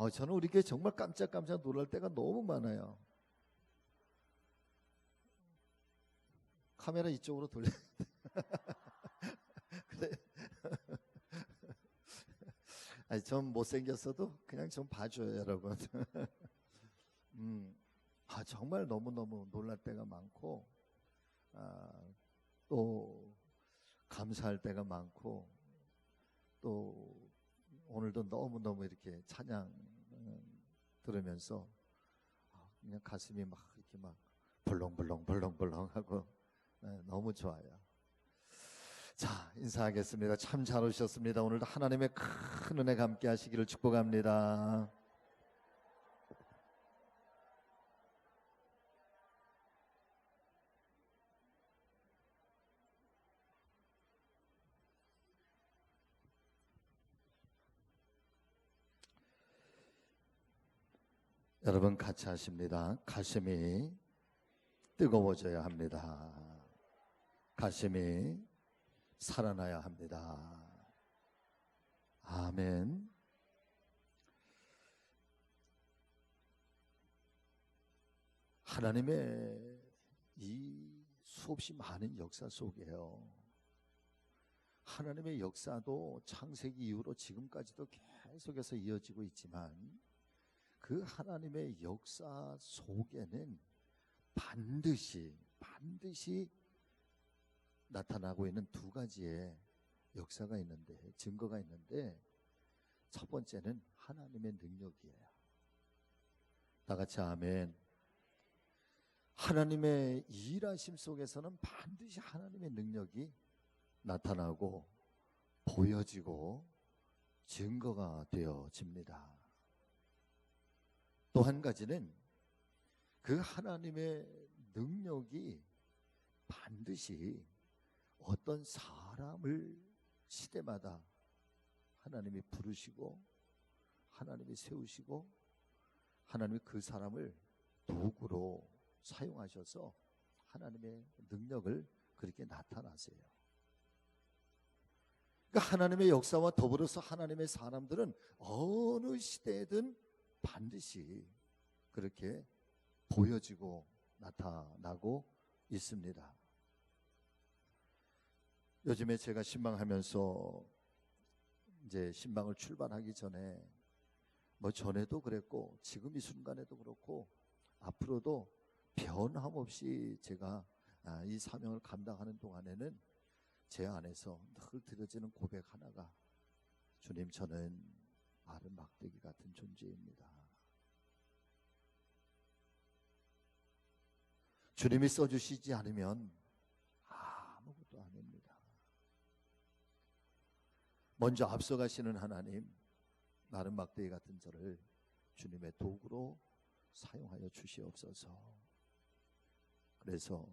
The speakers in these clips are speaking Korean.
저는 우리 교회 정말 깜짝깜짝 놀랄 때가 너무 많아요. 카메라 이쪽으로 돌려. 그래. 아니, 전 못생겼어도 그냥 좀 봐줘요, 여러분. 정말 너무너무 놀랄 때가 많고, 또 감사할 때가 많고, 또 오늘도 너무너무 이렇게 찬양 들으면서 그냥 가슴이 막 이렇게 막 벌렁벌렁 하고 너무 좋아요. 자, 인사하겠습니다. 참 잘 오셨습니다. 오늘도 하나님의 큰 은혜가 함께 하시기를 축복합니다. 여러분 같이 하십니다. 가슴이 뜨거워져야 합니다. 가슴이 살아나야 합니다. 아멘. 하나님의 이 수없이 많은 역사 속에요, 하나님의 역사도 창세기 이후로 지금까지도 계속해서 이어지고 있지만, 그 하나님의 역사 속에는 반드시 나타나고 있는 두 가지의 역사가 있는데, 증거가 있는데, 첫 번째는 하나님의 능력이에요. 다 같이 아멘. 하나님의 일하심 속에서는 반드시 하나님의 능력이 나타나고 보여지고 증거가 되어집니다. 또 한 가지는 그 하나님의 능력이 반드시 어떤 사람을 시대마다 하나님이 부르시고 하나님이 세우시고 하나님이 그 사람을 도구로 사용하셔서 하나님의 능력을 그렇게 나타나세요. 그러니까 하나님의 역사와 더불어서 하나님의 사람들은 어느 시대든 반드시 그렇게 보여지고 나타나고 있습니다. 요즘에 제가 신방하면서 이제 신방을 출발하기 전에, 전에도 그랬고 지금 이 순간에도 그렇고 앞으로도 변함없이 제가 이 사명을 감당하는 동안에는 제 안에서 늘 드려지는 고백 하나가, 주님, 저는 마른 막대기 같은 존재입니다. 주님이 써주시지 않으면 아무것도 아닙니다. 먼저 앞서가시는 하나님, 마른 막대기 같은 저를 주님의 도구로 사용하여 주시옵소서. 그래서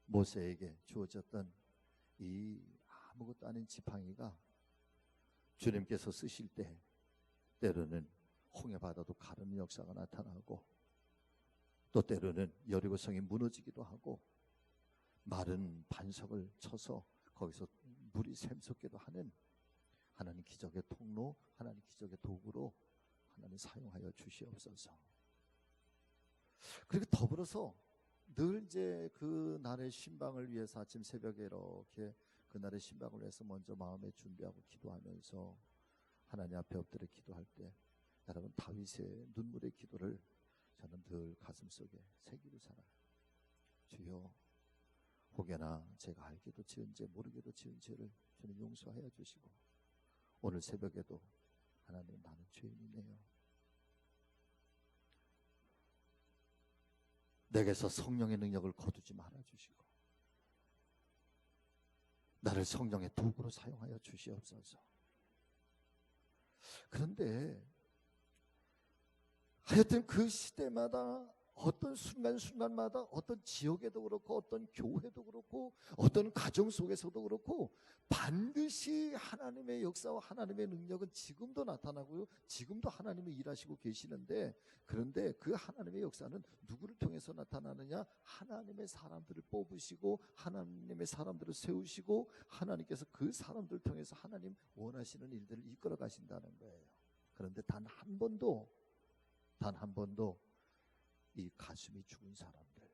모세에게 주어졌던 이 아무것도 아닌 지팡이가 주님께서 쓰실 때 때로는 홍해 바다도 가르는 역사가 나타나고, 또 때로는 여리고성이 무너지기도 하고, 마른 반석을 쳐서 거기서 물이 샘솟기도 하는 하나님 기적의 통로, 하나님 기적의 도구로 하나님 사용하여 주시옵소서. 그리고 더불어서 늘 이제 그 날의 신방을 위해서 아침 새벽에 이렇게 그날의 신방을 위해서 먼저 마음에 준비하고 기도하면서 하나님 앞에 엎드려 기도할 때, 여러분 다윗의 눈물의 기도를 저는 늘 가슴속에 새기고 살아요. 주여, 혹여나 제가 알게도 지은 죄 모르게도 지은 죄를 주님 용서하여 주시고, 오늘 새벽에도 하나님, 나는 죄인이네요. 내게서 성령의 능력을 거두지 말아주시고 나를 성령의 도구로 사용하여 주시옵소서. 그런데 하여튼 그 시대마다 어떤 순간순간마다 어떤 지역에도 그렇고 어떤 교회도 그렇고 어떤 가정 속에서도 그렇고 반드시 하나님의 역사와 하나님의 능력은 지금도 나타나고요, 지금도 하나님이 일하시고 계시는데, 그런데 그 하나님의 역사는 누구를 통해서 나타나느냐? 하나님의 사람들을 뽑으시고 하나님의 사람들을 세우시고 하나님께서 그 사람들을 통해서 하나님 원하시는 일들을 이끌어 가신다는 거예요. 그런데 단 한 번도 이 가슴이 죽은 사람들,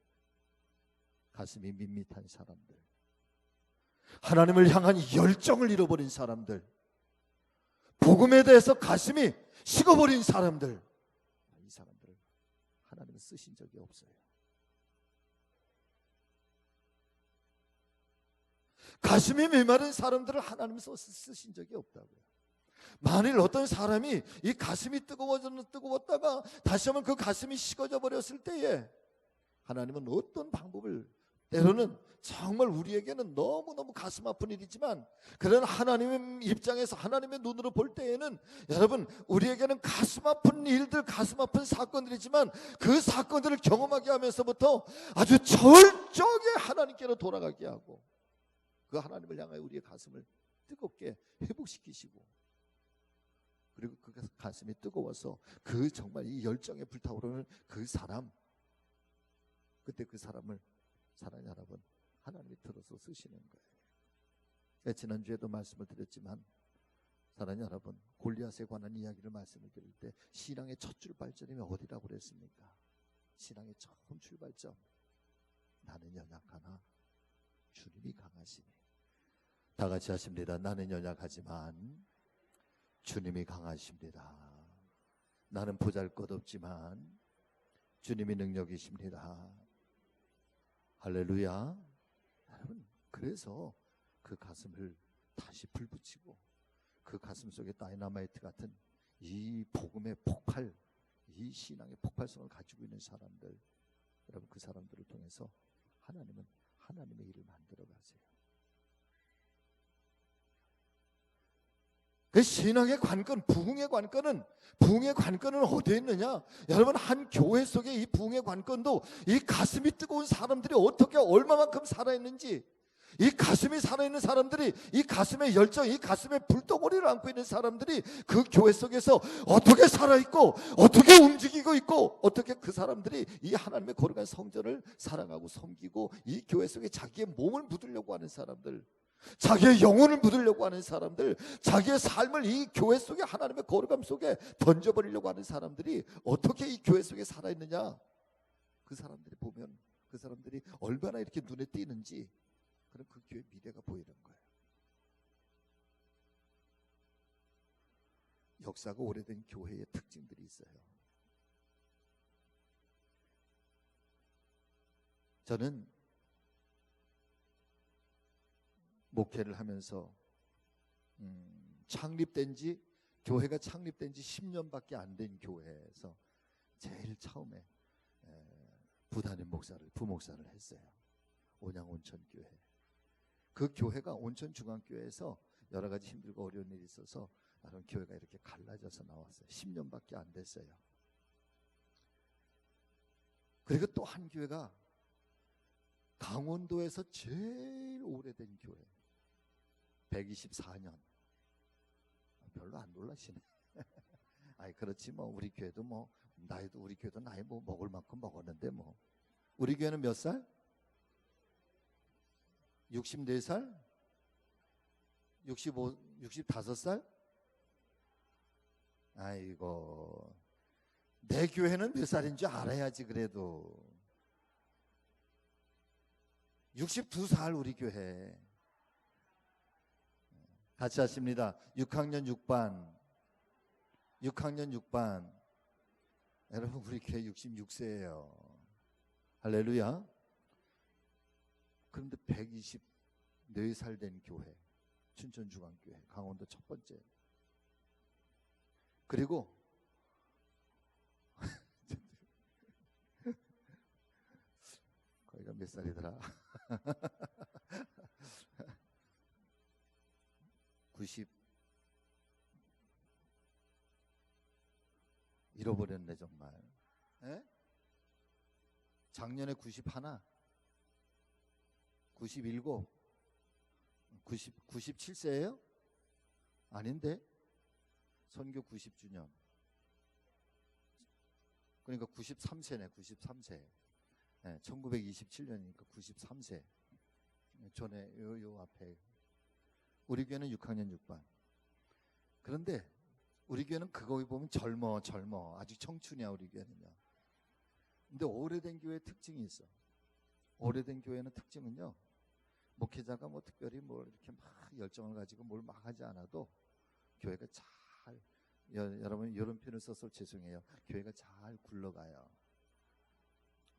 가슴이 밋밋한 사람들, 하나님을 향한 열정을 잃어버린 사람들, 복음에 대해서 가슴이 식어버린 사람들, 이 사람들을 하나님은 쓰신 적이 없어요. 가슴이 메마른 사람들을 하나님은 쓰신 적이 없다고요. 만일 어떤 사람이 이 가슴이 뜨거웠다가 다시 한번 그 가슴이 식어져 버렸을 때에 하나님은 어떤 방법을, 때로는 정말 우리에게는 너무너무 가슴 아픈 일이지만 그런 하나님의 입장에서 하나님의 눈으로 볼 때에는 여러분 우리에게는 가슴 아픈 일들, 가슴 아픈 사건들이지만 그 사건들을 경험하게 하면서부터 아주 철저하게 하나님께로 돌아가게 하고 그 하나님을 향하여 우리의 가슴을 뜨겁게 회복시키시고, 그리고 그 가슴이 뜨거워서 그 정말 이 열정에 불타오르는 그 사람, 그때 그 사람을 사랑하는 여러분 하나님이 들어서 쓰시는 거예요. 지난주에도 말씀을 드렸지만 사랑하는 여러분, 골리앗에 관한 이야기를 말씀을 드릴 때 신앙의 첫 출발점이 어디라고 그랬습니까? 신앙의 처음 출발점, 나는 연약하나 주님이 강하시니. 다 같이 하십니다. 나는 연약하지만 주님이 강하십니다. 나는 보잘것없지만 주님이 능력이십니다. 할렐루야. 여러분, 그래서 그 가슴을 다시 불붙이고 그 가슴 속에 다이너마이트 같은 이 복음의 폭발, 이 신앙의 폭발성을 가지고 있는 사람들, 여러분 그 사람들을 통해서 하나님은 하나님의 일을 만들어 가세요. 그 신앙의 관건, 부흥의 관건은 어디에 있느냐? 여러분, 한 교회 속에 이 부흥의 관건도 이 가슴이 뜨거운 사람들이 어떻게 얼마만큼 살아있는지, 이 가슴이 살아있는 사람들이, 이 가슴의 열정, 이 가슴의 불덩어리를 안고 있는 사람들이 그 교회 속에서 어떻게 살아있고 어떻게 움직이고 있고 어떻게 그 사람들이 이 하나님의 거룩한 성전을 사랑하고 섬기고 이 교회 속에 자기의 몸을 묻으려고 하는 사람들, 자기의 영혼을 묻으려고 하는 사람들, 자기의 삶을 이 교회 속에 하나님의 거룩함 속에 던져버리려고 하는 사람들이 어떻게 이 교회 속에 살아있느냐, 그 사람들이 보면 그 사람들이 얼마나 이렇게 눈에 띄는지, 그럼 그 교회 미래가 보이는 거예요. 역사가 오래된 교회의 특징들이 있어요. 저는 목회를 하면서 교회가 창립된 지 10년밖에 안 된 교회에서 제일 처음에 부담임 부목사를 했어요. 온양온천교회. 그 교회가 온천중앙교회에서 여러 가지 힘들고 어려운 일이 있어서 나름 교회가 이렇게 갈라져서 나왔어요. 10년밖에 안 됐어요. 그리고 또 한 교회가 강원도에서 제일 오래된 교회, 124년. 별로 안 놀라시네. 아이, 그렇지 뭐 우리 교회도 뭐 우리 교회도 나이 뭐 먹을 만큼 먹었는데 뭐. 우리 교회는 몇 살? 64살? 65살? 아이고, 내 교회는 몇 살인 줄 알아야지. 그래도 62살 우리 교회. 같이 하십니다. 6학년 6반. 여러분 우리 교회 66세예요. 할렐루야. 그런데 124살 된 교회, 춘천중앙교회, 강원도 첫 번째. 그리고 거기가 몇 살이더라? 90. 잃어버렸네 정말. 에? 작년에 91, 97, 97세예요? 아닌데? 선교 90주년. 그러니까 93세네. 93세. 네, 1927년이니까 93세. 전에 요 앞에. 우리 교회는 6학년 6반. 그런데 우리 교회는 그거 보면 젊어 아직 청춘이야 우리 교회는요. 근데 오래된 교회의 특징이 있어. 오래된 교회는 특징은요, 목회자가 뭐 특별히 뭐 이렇게 막 열정을 가지고 뭘 막 하지 않아도 교회가 잘, 여러분 이런 표현을 써서 죄송해요, 교회가 잘 굴러가요.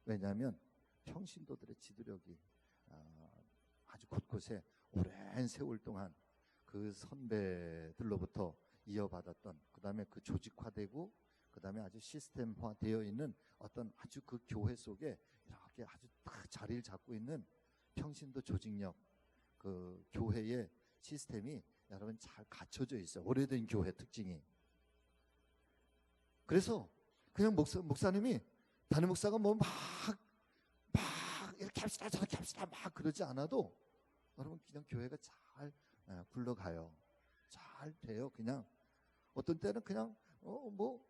왜냐하면 평신도들의 지도력이 아주 곳곳에 오랜 세월 동안 그 선배들로부터 이어받았던, 그 다음에 그 조직화되고, 그 다음에 아주 시스템화되어 있는 어떤 아주 그 교회 속에 이렇게 아주 딱 자리를 잡고 있는 평신도 조직력, 그 교회의 시스템이 여러분 잘 갖춰져 있어요. 오래된 교회 특징이. 그래서 그냥 목사님이, 담임 목사가 뭐 막 이렇게 합시다 저렇게 합시다 막 그러지 않아도 여러분 그냥 교회가 잘 굴러가요. 잘 돼요. 그냥 어떤 때는 그냥 뭐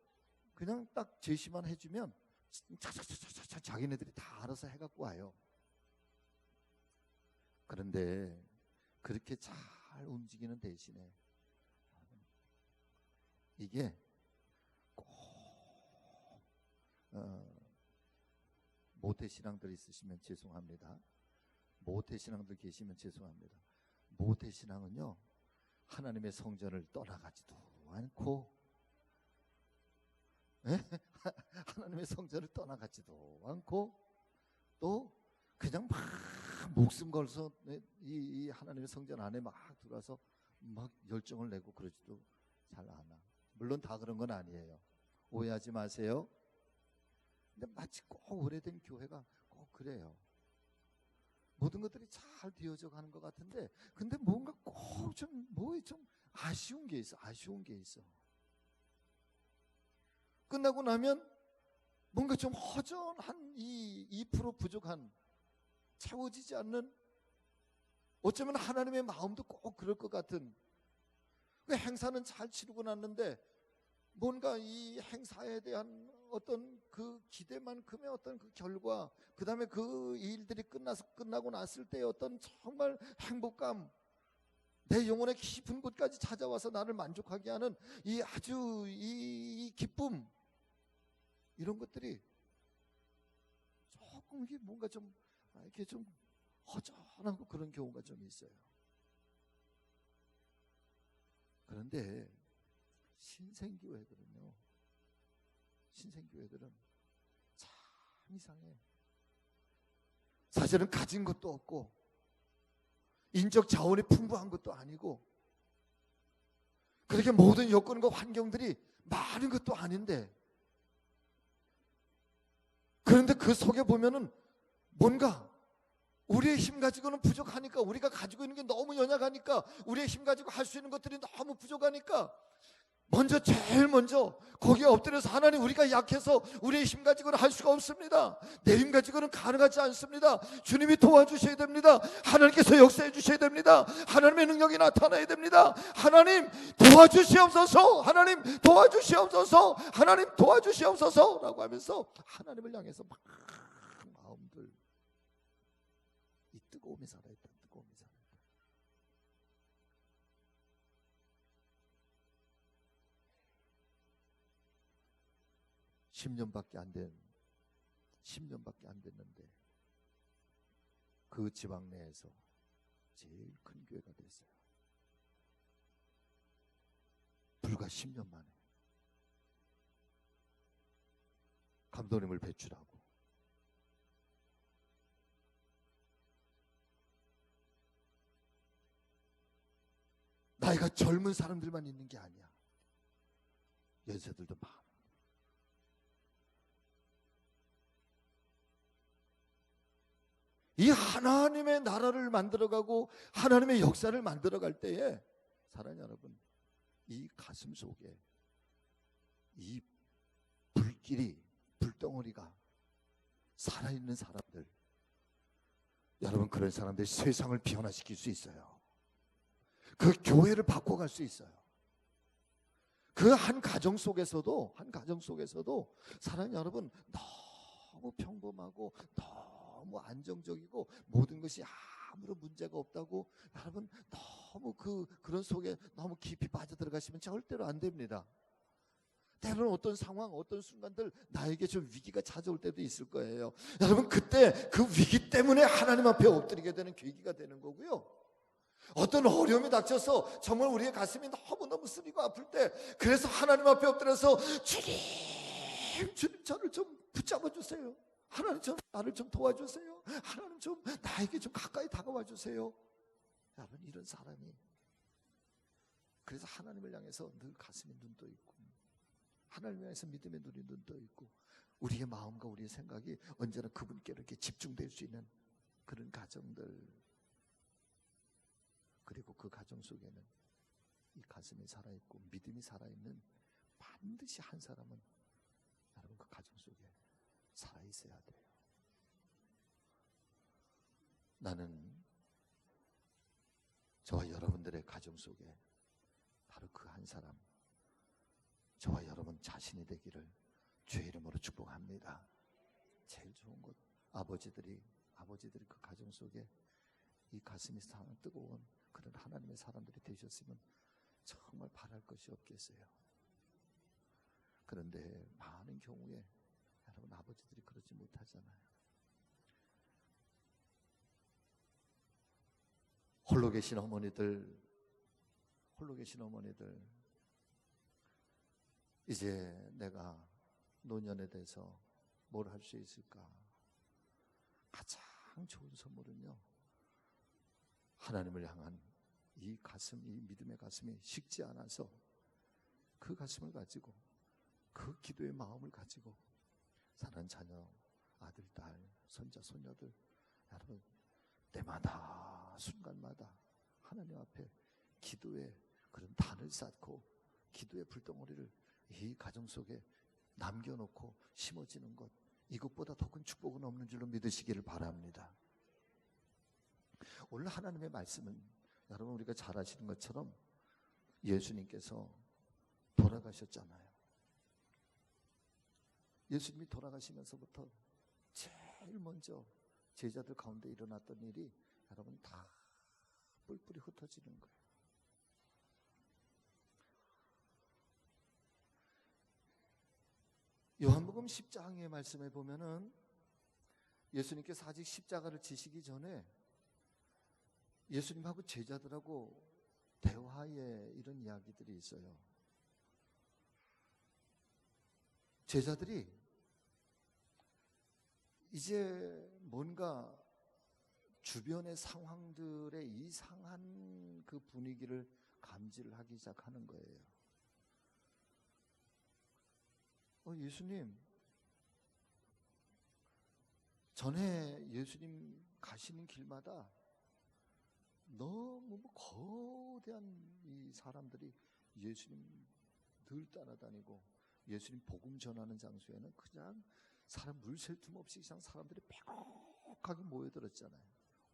그냥 딱 제시만 해주면 차차차차차 자기네들이 다 알아서 해갖고 와요. 그런데 그렇게 잘 움직이는 대신에 이게 꼭 모태신앙들 있으시면 죄송합니다. 모태신앙들 계시면 죄송합니다. 모태신앙은요, 하나님의 성전을 떠나가지도 않고, 하나님의 성전을 떠나가지도 않고, 또 그냥 막 목숨 걸어서 이 하나님의 성전 안에 막 들어와서 막 열정을 내고 그러지도 잘 않아. 물론 다 그런 건 아니에요. 오해하지 마세요. 근데 마치 꼭 오래된 교회가 꼭 그래요. 모든 것들이 잘 되어져 가는 것 같은데, 근데 뭔가 꼭 좀 아쉬운 게 있어. 아쉬운 게 있어. 끝나고 나면 뭔가 좀 허전한, 2% 부족한, 채워지지 않는, 어쩌면 하나님의 마음도 꼭 그럴 것 같은, 그 행사는 잘 치르고 났는데 뭔가 이 행사에 대한 어떤 그 기대만큼의 어떤 그 결과, 그 다음에 그 일들이 끝나고 났을 때의 어떤 정말 행복감, 내 영혼의 깊은 곳까지 찾아와서 나를 만족하게 하는 이 아주 이 기쁨, 이런 것들이 조금 이게 뭔가 좀 이렇게 좀 허전하고 그런 경우가 좀 있어요. 그런데 신생교회들은 참 이상해. 사실은 가진 것도 없고 인적 자원이 풍부한 것도 아니고 그렇게 모든 여건과 환경들이 많은 것도 아닌데, 그런데 그 속에 보면은 뭔가 우리의 힘 가지고는 부족하니까, 우리가 가지고 있는 게 너무 연약하니까, 우리의 힘 가지고 할 수 있는 것들이 너무 부족하니까 제일 먼저 거기에 엎드려서, 하나님, 우리가 약해서 우리의 힘 가지고는 할 수가 없습니다. 내 힘 가지고는 가능하지 않습니다. 주님이 도와주셔야 됩니다. 하나님께서 역사해 주셔야 됩니다. 하나님의 능력이 나타나야 됩니다. 하나님 도와주시옵소서, 하나님 도와주시옵소서, 하나님 도와주시옵소서 라고 하면서 하나님을 향해서 막 마음들, 이 뜨거움이 살아있다. 뜨거움이 살아있다. 10년밖에 안 됐는데 그 지방 내에서 제일 큰 교회가 됐어요. 불과 10년 만에 감독님을 배출하고, 나이가 젊은 사람들만 있는 게 아니야. 연세들도 많아. 이 하나님의 나라를 만들어가고 하나님의 역사를 만들어갈 때에, 사랑하는 여러분, 이 가슴 속에 이 불덩어리가 살아있는 사람들, 여러분, 그런 사람들이 세상을 변화시킬 수 있어요. 그 교회를 바꿔갈 수 있어요. 그 한 가정 속에서도 사랑하는 여러분, 너무 평범하고 너무 안정적이고 모든 것이 아무런 문제가 없다고, 여러분 너무 그런 속에 너무 깊이 빠져들어가시면 절대로 안 됩니다. 때로는 어떤 상황, 어떤 순간들 나에게 좀 위기가 찾아올 때도 있을 거예요. 여러분, 그때 그 위기 때문에 하나님 앞에 엎드리게 되는 계기가 되는 거고요. 어떤 어려움이 닥쳐서 정말 우리의 가슴이 너무너무 쓰리고 아플 때, 그래서 하나님 앞에 엎드려서 주님 저를 좀 붙잡아 주세요. 하나님 나를 좀 도와주세요. 하나님 좀 나에게 좀 가까이 다가와 주세요. 여러분, 이런 사람이, 그래서 하나님을 향해서 늘 가슴에 눈떠 있고, 하나님을 향해서 믿음의 눈이 눈떠 있고, 우리의 마음과 우리의 생각이 언제나 그분께 이렇게 집중될 수 있는 그런 가정들, 그리고 그 가정 속에는 이 가슴이 살아있고 믿음이 살아있는 반드시 한 사람은 여러분 그 가정 속에 살아있어야 돼요. 나는 저와 여러분들의 가정 속에 바로 그 한 사람, 저와 여러분 자신이 되기를 주의 이름으로 축복합니다. 제일 좋은 것, 아버지들이 그 가정 속에 이 가슴이 뜨거운 그런 하나님의 사람들이 되셨으면 정말 바랄 것이 없겠어요. 그런데 많은 경우에 여러분 아버지들이 그러지 못하잖아요. 홀로 계신 어머니들, 이제 내가 노년에 대해서 뭘 할 수 있을까? 가장 좋은 선물은요, 하나님을 향한 이 가슴, 이 믿음의 가슴이 식지 않아서 그 가슴을 가지고, 그 기도의 마음을 가지고 사랑하는 자녀, 아들, 딸, 손자, 손녀들, 여러분 때마다 순간마다 하나님 앞에 기도의 그런 단을 쌓고 기도의 불덩어리를 이 가정 속에 남겨놓고 심어지는 것, 이것보다 더 큰 축복은 없는 줄로 믿으시기를 바랍니다. 오늘 하나님의 말씀은 여러분 우리가 잘 아시는 것처럼 예수님께서 돌아가셨잖아요. 예수님이 돌아가시면서부터 제일 먼저 제자들 가운데 일어났던 일이 여러분 다 뿔뿔이 흩어지는 거예요. 요한복음 10장의 말씀에 보면은 예수님께서 아직 십자가를 지시기 전에 예수님하고 제자들하고 대화의 이런 이야기들이 있어요. 제자들이 이제 뭔가 주변의 상황들의 이상한 그 분위기를 감지를 하기 시작하는 거예요. 예수님, 전에 예수님 가시는 길마다 너무 거대한 이 사람들이 예수님 늘 따라다니고, 예수님 복음 전하는 장소에는 그냥 사람 물 셀 틈 없이 그냥 사람들이 빽하게 모여들었잖아요.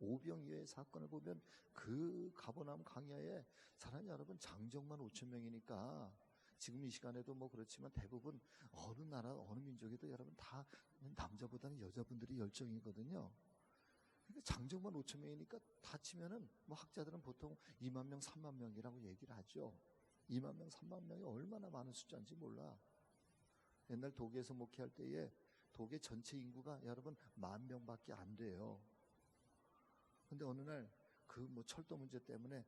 오병이어의 사건을 보면 그 가버나움 광야에 사람이 여러분 장정만 5천 명이니까 지금 이 시간에도 뭐 그렇지만 대부분 어느 나라 어느 민족에도 여러분 다 남자보다는 여자분들이 열정이거든요. 그러니까 장정만 5천 명이니까 다치면은 뭐 학자들은 보통 2만 명, 3만 명이라고 얘기를 하죠. 2만 명, 3만 명이 얼마나 많은 숫자인지 몰라. 옛날 독일에서 목회할 때에 독일 전체 인구가 여러분 10,000명밖에 안 돼요. 근데 어느 날 그 뭐 철도 문제 때문에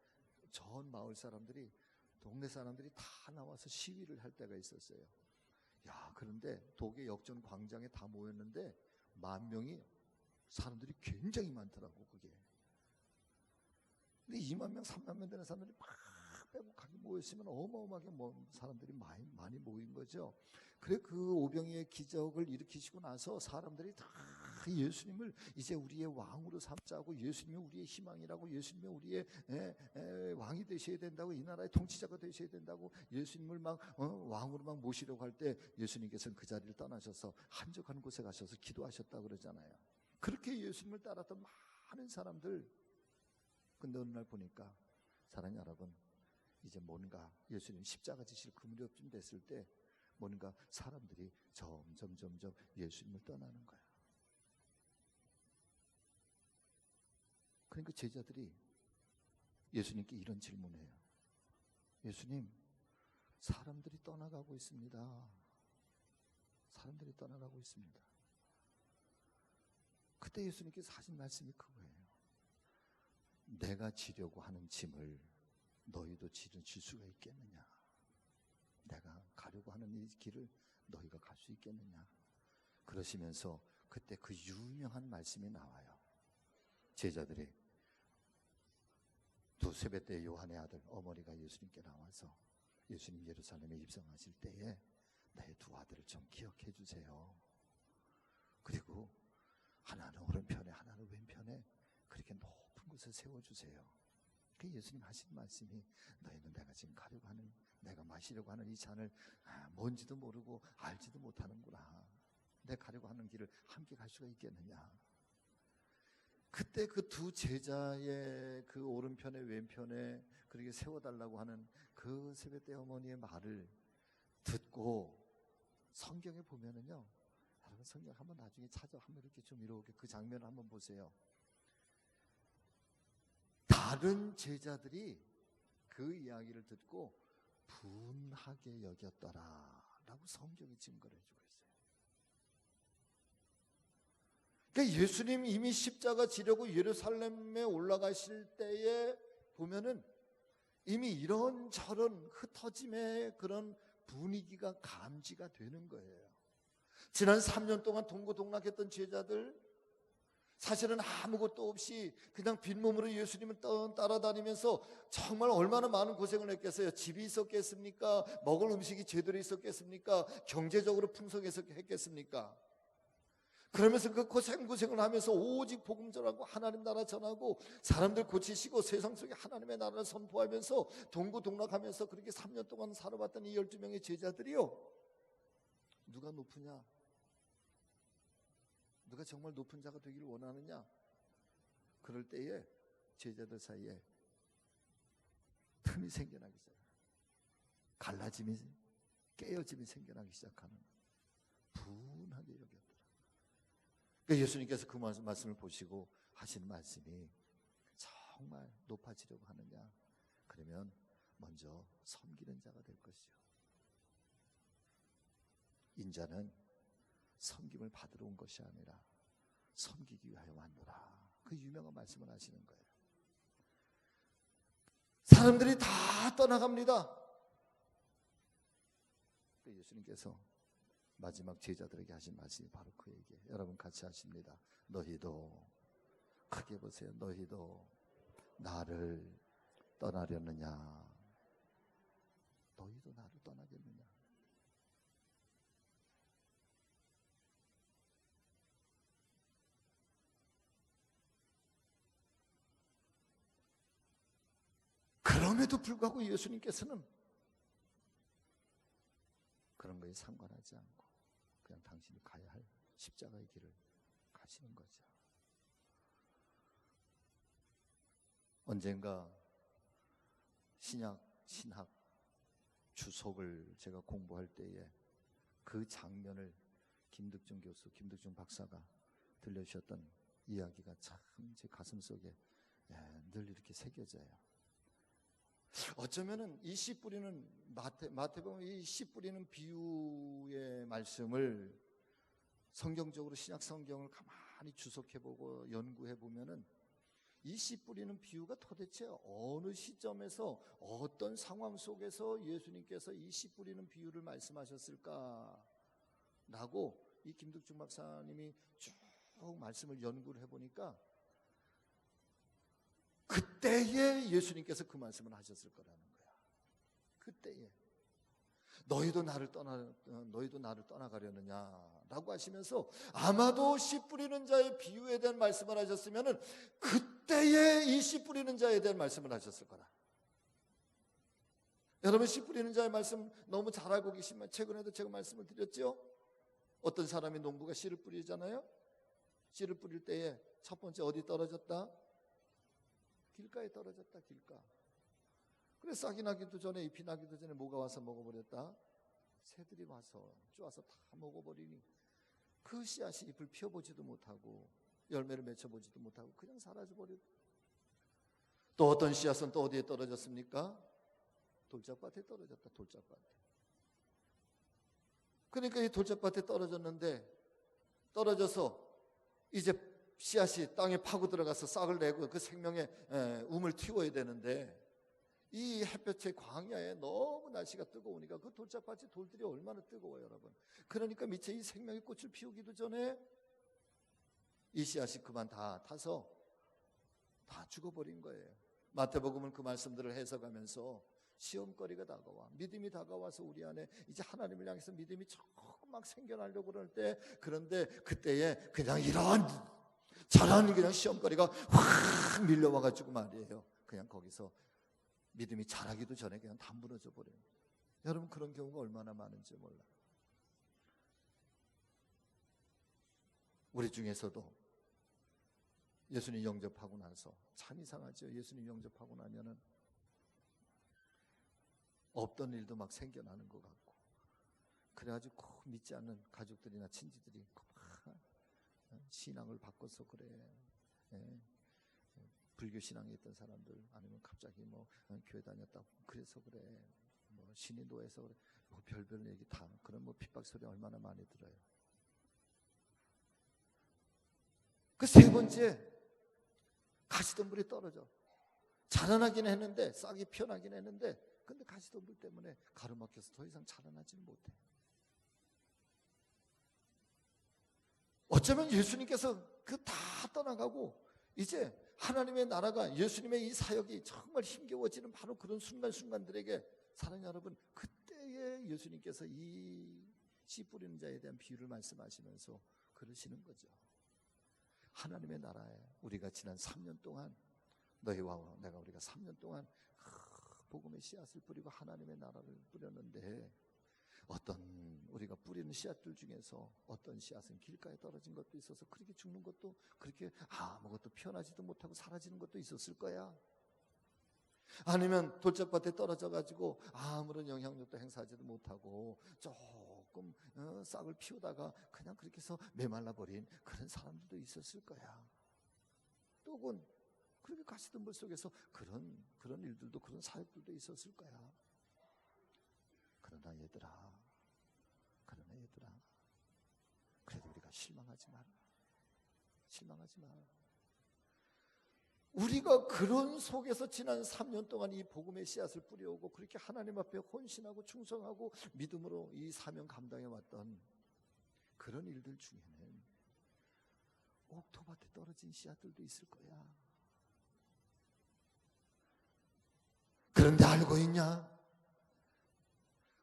전 마을 사람들이, 동네 사람들이 다 나와서 시위를 할 때가 있었어요. 야, 그런데 독일 역전 광장에 다 모였는데 10,000명이 사람들이 굉장히 많더라고, 그게. 근데 2만 명, 3만 명 되는 사람들이 막 빼곡하게 모였으면 어마어마하게 사람들이 많이 모인 거죠. 그래 그 오병이의 기적을 일으키시고 나서 사람들이 다 예수님을 이제 우리의 왕으로 삼자고, 예수님이 우리의 희망이라고, 예수님이 우리의 왕이 되셔야 된다고, 이 나라의 통치자가 되셔야 된다고 예수님을 막 왕으로 막 모시려고 할 때 예수님께서는 그 자리를 떠나셔서 한적한 곳에 가셔서 기도하셨다고 그러잖아요. 그렇게 예수님을 따랐던 많은 사람들, 근데 어느 날 보니까 사랑하는 여러분, 이제 뭔가 예수님 십자가 지실 그 무렵쯤 됐을 때 뭔가 사람들이 점점 예수님을 떠나는 거야. 그러니까 제자들이 예수님께 이런 질문을 해요. 예수님, 사람들이 떠나가고 있습니다. 사람들이 떠나가고 있습니다. 그때 예수님께서 하신 말씀이 그거예요. 내가 지려고 하는 짐을 너희도 질 수가 있겠느냐? 내가 가려고 하는 이 길을 너희가 갈 수 있겠느냐? 그러시면서 그때 그 유명한 말씀이 나와요. 제자들이 두 세베대 요한의 아들 어머니가 예수님께 나와서 예수님 예루살렘에 입성하실 때에 내 두 아들을 좀 기억해 주세요. 그리고 하나는 오른편에 하나는 왼편에 그렇게 높은 곳에 세워주세요. 그 예수님 하신 말씀이 너희는 내가 지금 가려고 하는, 내가 마시려고 하는 이 잔을 뭔지도 모르고 알지도 못하는구나. 내가 가려고 하는 길을 함께 갈 수가 있겠느냐. 그때 그 두 제자의 그 오른편에 왼편에 그렇게 세워달라고 하는 그 세베대 어머니의 말을 듣고 성경에 보면은요, 여러분 성경 한번 나중에 찾아 한번 이렇게 좀 이렇게 그 장면을 한번 보세요. 다른 제자들이 그 이야기를 듣고 분하게 여겼더라라고 성경이 증거를 해주고 있어요. 그러니까 예수님 이미 십자가 지려고 예루살렘에 올라가실 때에 보면은 이미 이런저런 흩어짐의 그런 분위기가 감지가 되는 거예요. 지난 3년 동안 동고동락했던 제자들, 사실은 아무것도 없이 그냥 빈몸으로 예수님을 따라다니면서 정말 얼마나 많은 고생을 했겠어요. 집이 있었겠습니까? 먹을 음식이 제대로 있었겠습니까? 경제적으로 풍성했겠습니까? 그러면서 그 고생을 하면서 오직 복음 전하고 하나님 나라 전하고 사람들 고치시고 세상 속에 하나님의 나라를 선포하면서 동고동락하면서 그렇게 3년 동안 살아봤던 이 12명의 제자들이요, 누가 높으냐? 누가 정말 높은 자가 되기를 원하느냐? 그럴 때에 제자들 사이에 틈이 생겨나기 시작해요. 갈라짐이, 깨어짐이 생겨나기 시작하는, 분하게 여겼더라. 그러니까 예수님께서 그 말씀을 보시고 하신 말씀이 정말 높아지려고 하느냐? 그러면 먼저 섬기는 자가 될 것이요, 인자는 섬김을 받으러 온 것이 아니라 섬기기 위하여 왔노라. 그 유명한 말씀을 하시는 거예요. 사람들이 다 떠나갑니다. 예수님께서 마지막 제자들에게 하신 말씀이 바로 그 얘기예요. 여러분 같이 하십니다. 너희도, 크게 보세요. 너희도 나를 떠나려느냐? 너희도 나를 떠나겠느냐? 그럼에도 불구하고 예수님께서는 그런 거에 상관하지 않고 그냥 당신이 가야 할 십자가의 길을 가시는 거죠. 언젠가 신학 주석을 제가 공부할 때에 그 장면을 김득중 박사가 들려주셨던 이야기가 참 제 가슴 속에 늘 이렇게 새겨져요. 어쩌면은 이 씨 뿌리는 마태복음 이 씨 뿌리는 비유의 말씀을 성경적으로 신약 성경을 가만히 주석해보고 연구해보면은 이 씨 뿌리는 비유가 도대체 어느 시점에서 어떤 상황 속에서 예수님께서 이 씨 뿌리는 비유를 말씀하셨을까라고 이 김득중 박사님이 쭉 말씀을 연구를 해보니까 그때에 예수님께서 그 말씀을 하셨을 거라는 거야. 그때에 너희도 나를 떠나가려느냐라고 하시면서 아마도 씨 뿌리는 자의 비유에 대한 말씀을 하셨으면은 그때에 이 씨 뿌리는 자에 대한 말씀을 하셨을 거라. 여러분 씨 뿌리는 자의 말씀 너무 잘 알고 계시면 최근에도 제가 말씀을 드렸죠. 어떤 사람이 농부가 씨를 뿌리잖아요. 씨를 뿌릴 때에 첫 번째 어디 떨어졌다? 길가에 떨어졌다. 길가. 그래 싹이 나기도 전에 잎이 나기도 전에 뭐가 와서 먹어버렸다? 새들이 와서 쪼아서 다 먹어버리니 그 씨앗이 잎을 피워보지도 못하고 열매를 맺혀보지도 못하고 그냥 사라져버리고, 또 어떤 씨앗은 또 어디에 떨어졌습니까? 돌짝밭에 떨어졌다. 돌짝밭에. 그러니까 이 돌짝밭에 떨어져서 이제 씨앗이 땅에 파고 들어가서 싹을 내고 그 생명의 움을 틔워야 되는데, 이 햇볕의 광야에 너무 날씨가 뜨거우니까 그 돌짝밭이 돌들이 얼마나 뜨거워요, 여러분. 그러니까 미처 이 생명의 꽃을 피우기도 전에 이 씨앗이 그만 다 타서 다 죽어버린 거예요. 마태복음은 그 말씀들을 해석하면서 시험거리가 다가와, 믿음이 다가와서 우리 안에 이제 하나님을 향해서 믿음이 조금 막 생겨나려고 그럴 때, 그런데 그때에 그냥 이런 저런 그냥 시험거리가 확 밀려와가지고 말이에요, 그냥 거기서 믿음이 자라기도 전에 그냥 다 무너져 버려요. 여러분, 그런 경우가 얼마나 많은지 몰라요. 우리 중에서도 예수님 영접하고 나서 참 이상하죠. 예수님 영접하고 나면은 없던 일도 막 생겨나는 것 같고, 그래가지고 꼭 믿지 않는 가족들이나 친지들이 막 신앙을 바꿔서 그래, 불교 신앙에 있던 사람들, 아니면 갑자기 뭐 교회 다녔다고 그래서 그래, 뭐 신이 노해서 그래, 뭐 별별 얘기 다, 그런 뭐 핍박 소리 얼마나 많이 들어요. 그 세 번째, 가시덤불이 떨어져. 자라나긴 했는데, 싹이 피어나긴 했는데, 근데 가시덤불 때문에 가로막혀서 더 이상 자라나지는 못해. 어쩌면 예수님께서 그 다 떠나가고 이제 하나님의 나라가, 예수님의 이 사역이 정말 힘겨워지는 바로 그런 순간순간들에게, 사랑하는 여러분, 그때에 예수님께서 이 씨 뿌리는 자에 대한 비유를 말씀하시면서 그러시는 거죠. 하나님의 나라에 우리가 지난 3년 동안, 너희와 내가 우리가 3년 동안 복음의 씨앗을 뿌리고 하나님의 나라를 뿌렸는데, 어떤 우리가 뿌리는 씨앗들 중에서 어떤 씨앗은 길가에 떨어진 것도 있어서 그렇게 죽는 것도, 그렇게 아무것도 피어나지도 못하고 사라지는 것도 있었을 거야. 아니면 돌짝밭에 떨어져 가지고 아무런 영향력도 행사하지도 못하고 조금 싹을 피우다가 그냥 그렇게 해서 메말라 버린 그런 사람들도 있었을 거야. 또 혹은 그렇게 가시덤불 속에서 그런 일들도, 그런 사역들도 있었을 거야. 그러나 얘들아, 그래도 우리가 실망하지 마라. 우리가 그런 속에서 지난 3년 동안 이 복음의 씨앗을 뿌려오고 그렇게 하나님 앞에 헌신하고 충성하고 믿음으로 이 사명 감당해 왔던 그런 일들 중에는 옥토밭에 떨어진 씨앗들도 있을 거야. 그런데 알고 있냐?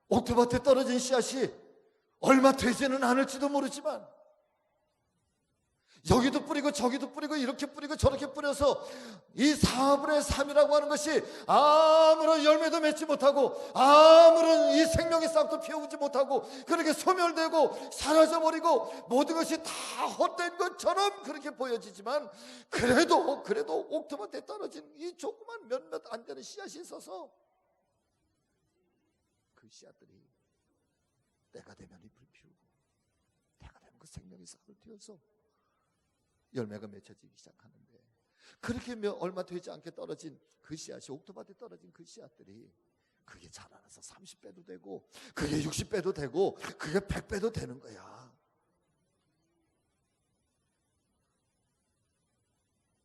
옥토밭에 떨어진 씨앗이 얼마 되지는 않을지도 모르지만, 여기도 뿌리고 저기도 뿌리고 이렇게 뿌리고 저렇게 뿌려서 이 4분의 3이라고 하는 것이 아무런 열매도 맺지 못하고 아무런 이 생명의 싹도 피우지 못하고 그렇게 소멸되고 사라져버리고 모든 것이 다 헛된 것처럼 그렇게 보여지지만, 그래도 옥토밭에 떨어진 이 조그만 몇몇 안 되는 씨앗이 있어서 그 씨앗들이 때가 되면 잎을 피우고 때가 되면 그 생명의 싹을 틔워서 열매가 맺혀지기 시작하는데, 그렇게 얼마 되지 않게 떨어진 그 씨앗이, 옥토밭에 떨어진 그 씨앗들이 그게 자라나서 30배도 되고 그게 60배도 되고 그게 100배도 되는 거야.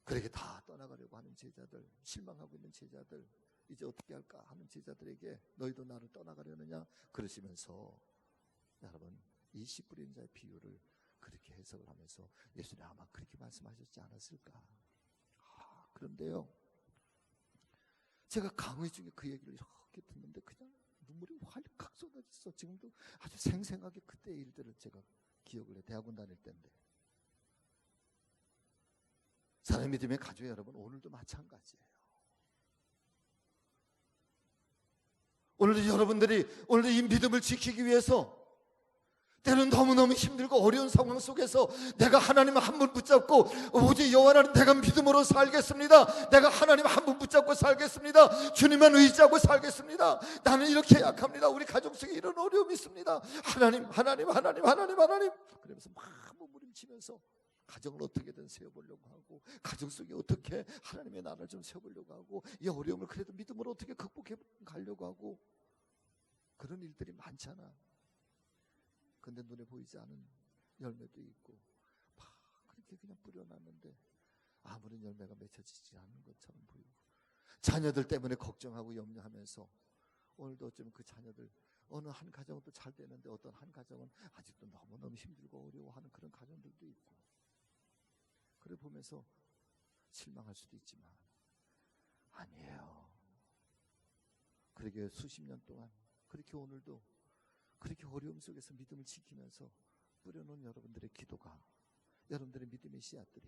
그렇게 다 떠나가려고 하는 제자들, 실망하고 있는 제자들, 이제 어떻게 할까 하는 제자들에게 너희도 나를 떠나가려느냐 그러시면서, 여러분, 이 씨 뿌리는 자의 비유를 그렇게 해석을 하면서 예수님 아마 그렇게 말씀하셨지 않았을까. 그런데요, 제가 강의 중에 그 얘기를 이렇게 듣는데 그냥 눈물이 활칵 쏟아졌어. 지금도 아주 생생하게 그때의 일들을 제가 기억을 해. 대학원 다닐 때인데. 사랑의 믿음의 가족 여러분, 오늘도 마찬가지예요. 오늘도 여러분들이 오늘도 이 믿음을 지키기 위해서 때는 너무너무 힘들고 어려운 상황 속에서 내가 하나님 한 분 붙잡고 오직 여호와는 내가 믿음으로 살겠습니다, 내가 하나님 한 분 붙잡고 살겠습니다, 주님만 의지하고 살겠습니다, 나는 이렇게 약합니다, 우리 가족 속에 이런 어려움이 있습니다, 하나님 그러면서 막 몸부림치면서 가정을 어떻게든 세워보려고 하고, 가정 속에 어떻게 하나님의 나라를 좀 세워보려고 하고, 이 어려움을 그래도 믿음으로 어떻게 극복해 가려고 하고, 그런 일들이 많잖아. 근데 눈에 보이지 않은 열매도 있고, 막 그렇게 그냥 뿌려놨는데 아무런 열매가 맺혀지지 않는 것처럼 보이고, 자녀들 때문에 걱정하고 염려하면서 오늘도 어쩌면 그 자녀들, 어느 한 가정은 또 잘 되는데 어떤 한 가정은 아직도 너무너무 힘들고 어려워하는 그런 가정들도 있고, 그래 보면서 실망할 수도 있지만 아니에요. 그렇게 수십 년 동안, 그렇게 오늘도 그렇게 어려움 속에서 믿음을 지키면서 뿌려놓은 여러분들의 기도가, 여러분들의 믿음의 씨앗들이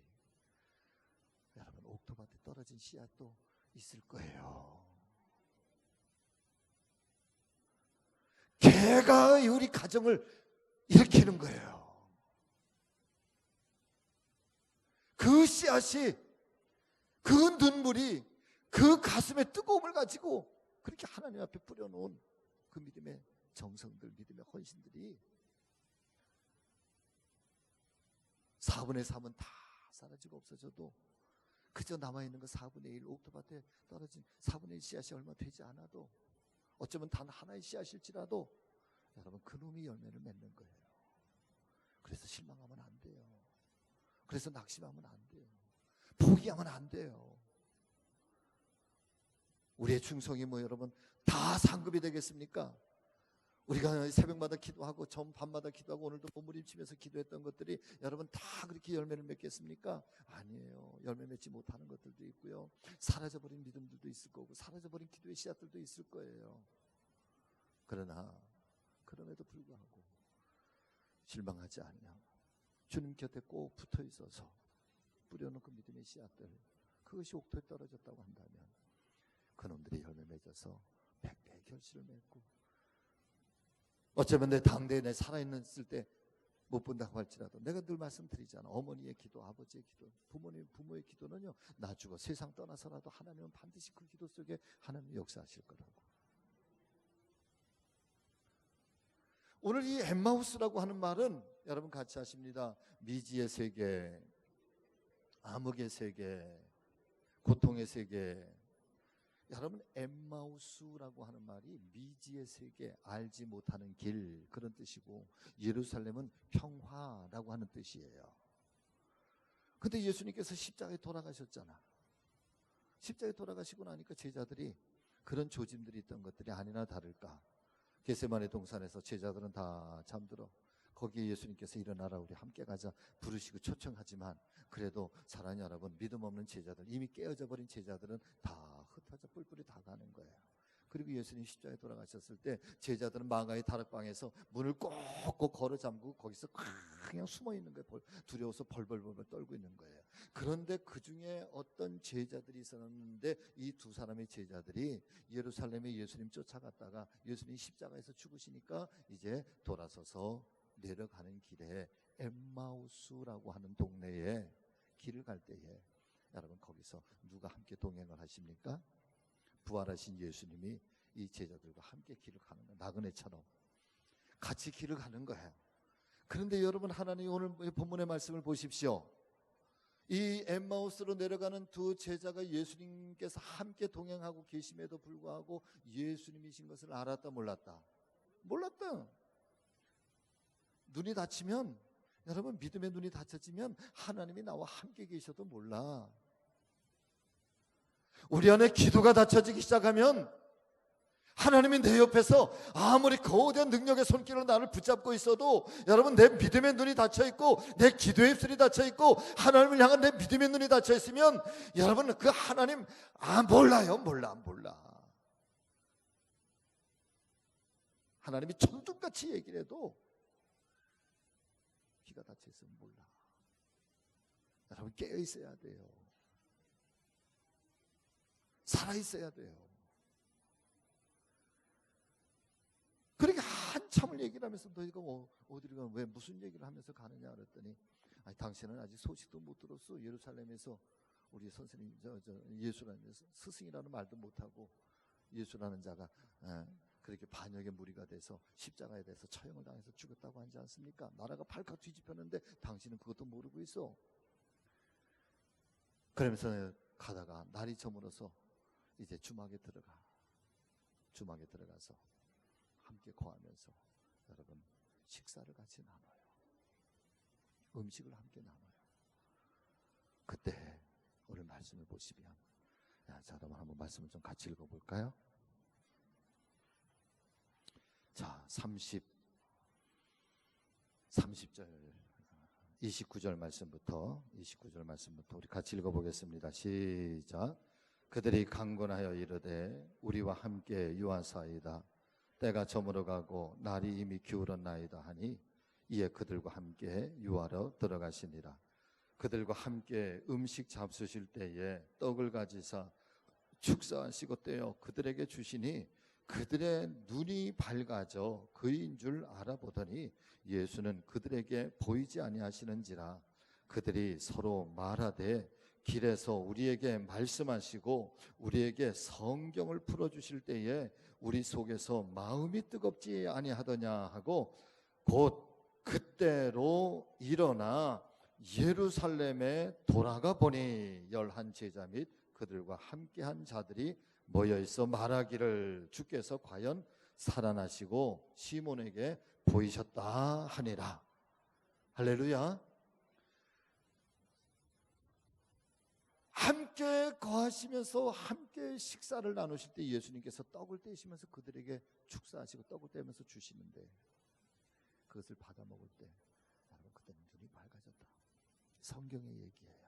여러분 옥토밭에 떨어진 씨앗도 있을 거예요. 개가 우리 가정을 일으키는 거예요. 그 씨앗이, 그 눈물이 그 가슴의 뜨거움을 가지고 그렇게 하나님 앞에 뿌려놓은 그 믿음의 정성들, 믿음의 헌신들이 4분의 3은 다 사라지고 없어져도 그저 남아있는 그 4분의 1, 옥토밭에 떨어진 4분의 1 씨앗이 얼마 되지 않아도, 어쩌면 단 하나의 씨앗일지라도 여러분 그놈이 열매를 맺는 거예요. 그래서 실망하면 안 돼요. 그래서 낙심하면 안 돼요. 포기하면 안 돼요. 우리의 충성이 뭐 여러분 다 상급이 되겠습니까? 우리가 새벽마다 기도하고 밤마다 기도하고 오늘도 몸부림치면서 기도했던 것들이 여러분 다 그렇게 열매를 맺겠습니까? 아니에요. 열매 맺지 못하는 것들도 있고요, 사라져버린 믿음들도 있을 거고, 사라져버린 기도의 씨앗들도 있을 거예요. 그러나 그럼에도 불구하고 실망하지 않으며 주님 곁에 꼭 붙어 있어서 뿌려놓은 그 믿음의 씨앗들, 그것이 옥토에 떨어졌다고 한다면 그놈들이 열매 맺어서 백배의 결실을 맺고, 어쩌면 내 당대에 내 살아있을 때 못 본다고 할지라도 내가 늘 말씀드리잖아. 어머니의 기도, 아버지의 기도, 부모의 기도는요, 나 죽어 세상 떠나서라도 하나님은 반드시 그 기도 속에 하나님이 역사하실 거라고. 오늘 이 엠마우스라고 하는 말은 여러분 같이 하십니다. 미지의 세계, 암흑의 세계, 고통의 세계. 여러분 엠마우스라고 하는 말이 미지의 세계, 알지 못하는 길, 그런 뜻이고, 예루살렘은 평화라고 하는 뜻이에요. 근데 예수님께서 십자가에 돌아가셨잖아. 십자가에 돌아가시고 나니까 제자들이, 그런 조짐들이 있던 것들이 아니나 다를까, 겟세마네 동산에서 제자들은 다 잠들어 거기에 예수님께서 일어나라, 우리 함께 가자 부르시고 초청하지만, 그래도 사랑하는 여러분, 믿음 없는 제자들, 이미 깨어져 버린 제자들은 다 흩어져 뿔뿔이 다 가는 거예요. 그리고 예수님 십자가에 돌아가셨을 때 제자들은 마가의 다락방에서 문을 꼭꼭 걸어 잠그고 거기서 그냥 숨어 있는 거예요. 두려워서 벌벌벌 떨고 있는 거예요. 그런데 그 중에 어떤 제자들이 있었는데, 이 두 사람의 제자들이 예루살렘에 예수님 쫓아갔다가 예수님 십자가에서 죽으시니까 이제 돌아서서 내려가는 길에 엠마우스라고 하는 동네에 길을 갈 때에 여러분 거기서 누가 함께 동행을 하십니까? 부활하신 예수님이 이 제자들과 함께 길을 가는 거예요. 나그네처럼 같이 길을 가는 거예요. 그런데 여러분, 하나님 오늘 본문의 말씀을 보십시오. 이 엠마우스로 내려가는 두 제자가 예수님께서 함께 동행하고 계심에도 불구하고 예수님이신 것을 알았다 몰랐다? 몰랐다. 눈이 닫히면, 여러분 믿음의 눈이 닫혀지면 하나님이 나와 함께 계셔도 몰라. 우리 안에 기도가 닫혀지기 시작하면 하나님이 내 옆에서 아무리 거대한 능력의 손길로 나를 붙잡고 있어도, 여러분 내 믿음의 눈이 닫혀있고 내 기도의 입술이 닫혀있고 하나님을 향한 내 믿음의 눈이 닫혀있으면 여러분 그 하나님 몰라요. 몰라. 하나님이 천둥같이 얘기를 해도 귀가 닫혀있으면 몰라. 여러분 깨어있어야 돼요. 살아있어야 돼요. 그러니까 한참을 얘기를 하면서 너희가 어디로 가면 왜 무슨 얘기를 하면서 가느냐 그랬더니, 아니 당신은 아직 소식도 못 들었어. 예루살렘에서 우리 선생님 예수라는 스승이라는 말도 못하고 예수라는 자가 그렇게 반역의 무리가 돼서 십자가에 대해서 처형을 당해서 죽었다고 하지 않습니까? 나라가 발칵 뒤집혔는데 당신은 그것도 모르고 있어. 그러면서 가다가 날이 저물어서 이제 주막에 들어가서 함께 거하면서 여러분 식사를 같이 나눠요. 음식을 함께 나눠요. 그때 오늘 말씀을 보시면, 자, 여러분 한번 말씀을 좀 같이 읽어볼까요? 자, 30절 29절 말씀부터 우리 같이 읽어보겠습니다. 시작. 그들이 강권하여 이르되 우리와 함께 유하사이다. 때가 저물어가고 날이 이미 기울었나이다 하니 이에 그들과 함께 유하러 들어가시니라. 그들과 함께 음식 잡수실 때에 떡을 가지사 축사하시고 떼어 그들에게 주시니 그들의 눈이 밝아져 그인 줄 알아보더니 예수는 그들에게 보이지 아니하시는지라. 그들이 서로 말하되 길에서 우리에게 말씀하시고 우리에게 성경을 풀어주실 때에 우리 속에서 마음이 뜨겁지 아니하더냐 하고 곧 그때로 일어나 예루살렘에 돌아가 보니 11 제자 및 그들과 함께한 자들이 모여있어 말하기를 주께서 과연 살아나시고 시몬에게 보이셨다 하니라. 할렐루야. 함께 거하시면서 함께 식사를 나누실 때 예수님께서 떡을 떼시면서 그들에게 축사하시고 떡을 떼면서 주시는데, 그것을 받아 먹을 때 여러분 그때는 눈이 밝아졌다. 성경의 얘기예요.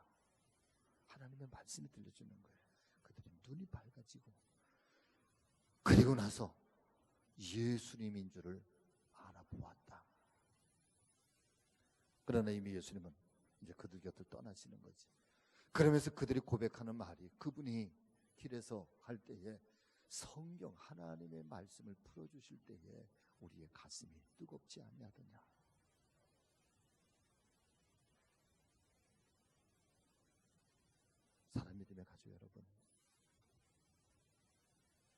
하나님의 말씀이 들려주는 거예요. 그들이 눈이 밝아지고, 그리고 나서 예수님인 줄을 알아보았다. 그러나 이미 예수님은 이제 그들 곁을 떠나시는 거지. 그러면서 그들이 고백하는 말이, 그분이 길에서 갈 때에 성경 하나님의 말씀을 풀어주실 때에 우리의 가슴이 뜨겁지 아니하더냐. 사랑 믿음의 가족 여러분,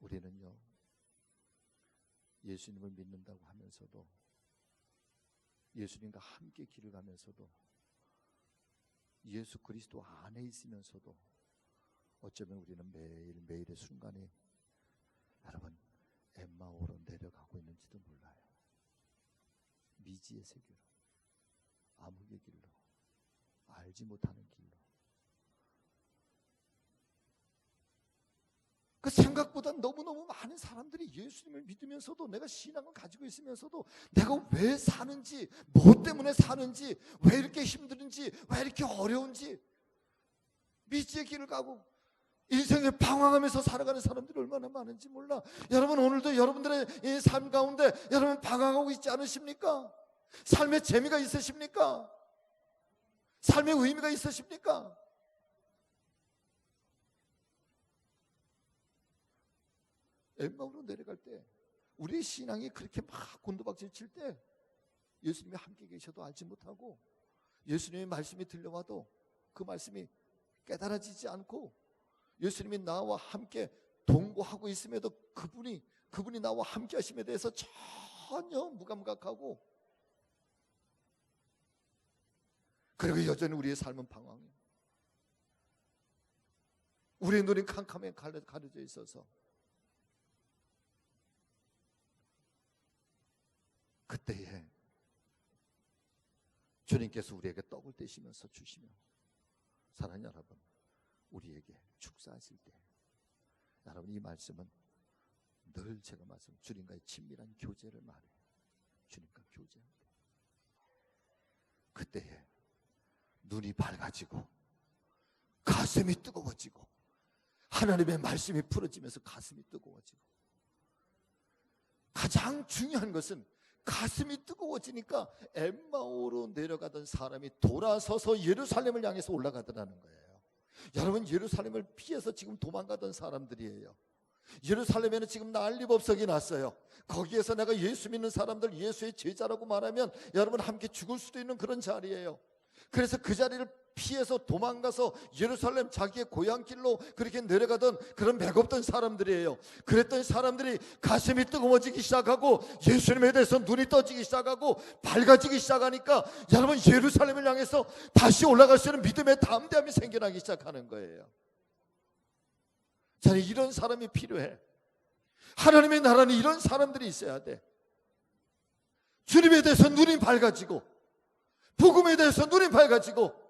우리는요 예수님을 믿는다고 하면서도, 예수님과 함께 길을 가면서도, 예수 그리스도 안에 있으면서도 어쩌면 우리는 매일매일의 순간이 여러분 엠마오로 내려가고 있는지도 몰라요. 미지의 세계로, 암흑의 길로, 알지 못하는 길로. 그 생각보다 너무너무 많은 사람들이 예수님을 믿으면서도, 내가 신앙을 가지고 있으면서도 내가 왜 사는지, 뭐 때문에 사는지, 왜 이렇게 힘든지, 왜 이렇게 어려운지, 미지의 길을 가고 인생에 방황하면서 살아가는 사람들이 얼마나 많은지 몰라. 여러분 오늘도 여러분들의 이 삶 가운데 여러분 방황하고 있지 않으십니까? 삶의 재미가 있으십니까? 삶의 의미가 있으십니까? 엠마오로 내려갈 때 우리의 신앙이 그렇게 막 곤두박질 칠 때 예수님이 함께 계셔도 알지 못하고, 예수님의 말씀이 들려와도 그 말씀이 깨달아지지 않고, 예수님이 나와 함께 동거하고 있음에도 그분이 나와 함께 하심에 대해서 전혀 무감각하고, 그리고 여전히 우리의 삶은 방황이에요. 우리의 눈이 캄캄하게 가려져 있어서 그때에 주님께서 우리에게 떡을 떼시면서 주시며, 사랑하는 여러분, 우리에게 축사하실 때 여러분 이 말씀은 늘 제가 주님과의 친밀한 교제를 말해요. 주님과 교제할 때 그때에 눈이 밝아지고 가슴이 뜨거워지고, 하나님의 말씀이 풀어지면서 가슴이 뜨거워지고, 가장 중요한 것은 가슴이 뜨거워지니까 엠마오로 내려가던 사람이 돌아서서 예루살렘을 향해서 올라가더라는 거예요. 여러분 예루살렘을 피해서 지금 도망가던 사람들이에요. 예루살렘에는 지금 난리법석이 났어요. 거기에서 내가 예수 믿는 사람들, 예수의 제자라고 말하면 여러분 함께 죽을 수도 있는 그런 자리예요. 그래서 그 자리를 피해서 도망가서 예루살렘 자기의 고향길로 그렇게 내려가던 그런 맥없던 사람들이에요. 그랬던 사람들이 가슴이 뜨거워지기 시작하고 예수님에 대해서 눈이 떠지기 시작하고 밝아지기 시작하니까 여러분, 예루살렘을 향해서 다시 올라갈 수 있는 믿음의 담대함이 생겨나기 시작하는 거예요. 저는 이런 사람이 필요해. 하나님의 나라는 이런 사람들이 있어야 돼. 주님에 대해서 눈이 밝아지고 복음에 대해서 눈이 밝아지고,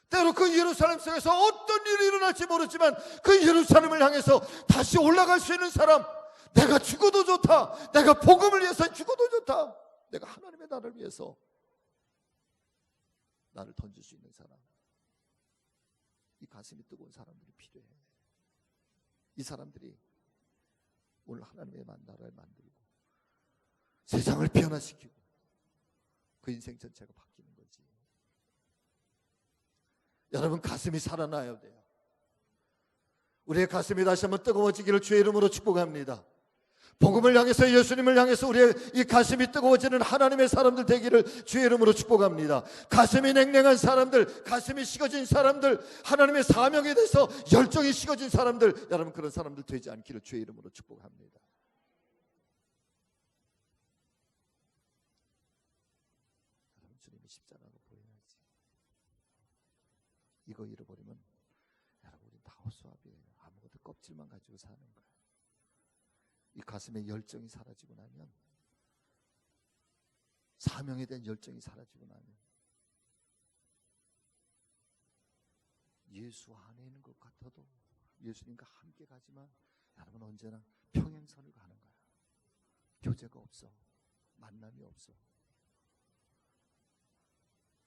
때로 그 예루살렘 속에서 어떤 일이 일어날지 모르지만 그 예루살렘을 향해서 다시 올라갈 수 있는 사람, 내가 죽어도 좋다, 내가 복음을 위해서 죽어도 좋다, 내가 하나님의 나라를 위해서 나를 던질 수 있는 사람, 이 가슴이 뜨거운 사람들이 필요해. 이 사람들이 오늘 하나님의 나라를 만들고 세상을 변화시키고 그 인생 전체가 바뀌는 거지. 여러분, 가슴이 살아나야 돼요. 우리의 가슴이 다시 한번 뜨거워지기를 주의 이름으로 축복합니다. 복음을 향해서, 예수님을 향해서 우리의 이 가슴이 뜨거워지는 하나님의 사람들 되기를 주의 이름으로 축복합니다. 가슴이 냉랭한 사람들, 가슴이 식어진 사람들, 하나님의 사명에 대해서 열정이 식어진 사람들, 여러분 그런 사람들 되지 않기를 주의 이름으로 축복합니다. 여러분, 주님의 십자가가 보여야지. 이거 잃어버리면 여러분, 우리 다 허수아비예요. 아무것도 껍질만 가지고 사는 거예요. 이 가슴에 열정이 사라지고 나면, 사명에 대한 열정이 사라지고 나면 예수 안에 있는 것 같아도 예수님과 함께 가지만 여러분 언제나 평행선을 가는 거야. 교제가 없어. 만남이 없어.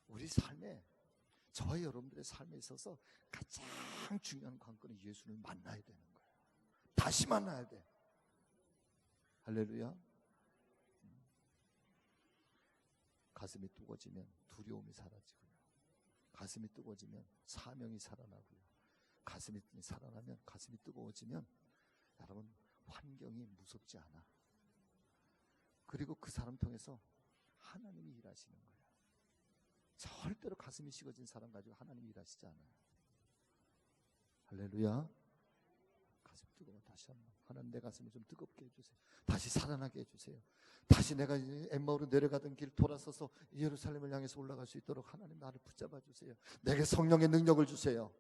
우리 삶에, 저와 여러분들의 삶에 있어서 가장 중요한 관건은 예수를 만나야 되는 거예요. 다시 만나야 돼. 할렐루야. 가슴이 뜨거워지면 두려움이 사라지고요. 가슴이 뜨거워지면 사명이 살아나고요. 가슴이 살아나면, 가슴이 뜨거워지면 여러분, 환경이 무섭지 않아. 그리고 그 사람 통해서 하나님이 일하시는 거예요. 절대로 가슴이 식어진 사람 가지고 하나님이 일하시지 않아요. 할렐루야. 가슴 뜨거워. 다시 한번 하나님, 내 가슴을 좀 뜨겁게 해주세요. 다시 살아나게 해주세요. 다시 내가 엠마오로 내려가던 길 돌아서서 예루살렘을 향해서 올라갈 수 있도록 하나님, 나를 붙잡아 주세요. 내게 성령의 능력을 주세요.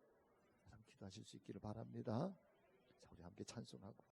기도하실 수 있기를 바랍니다. 자, 우리 함께 찬송하고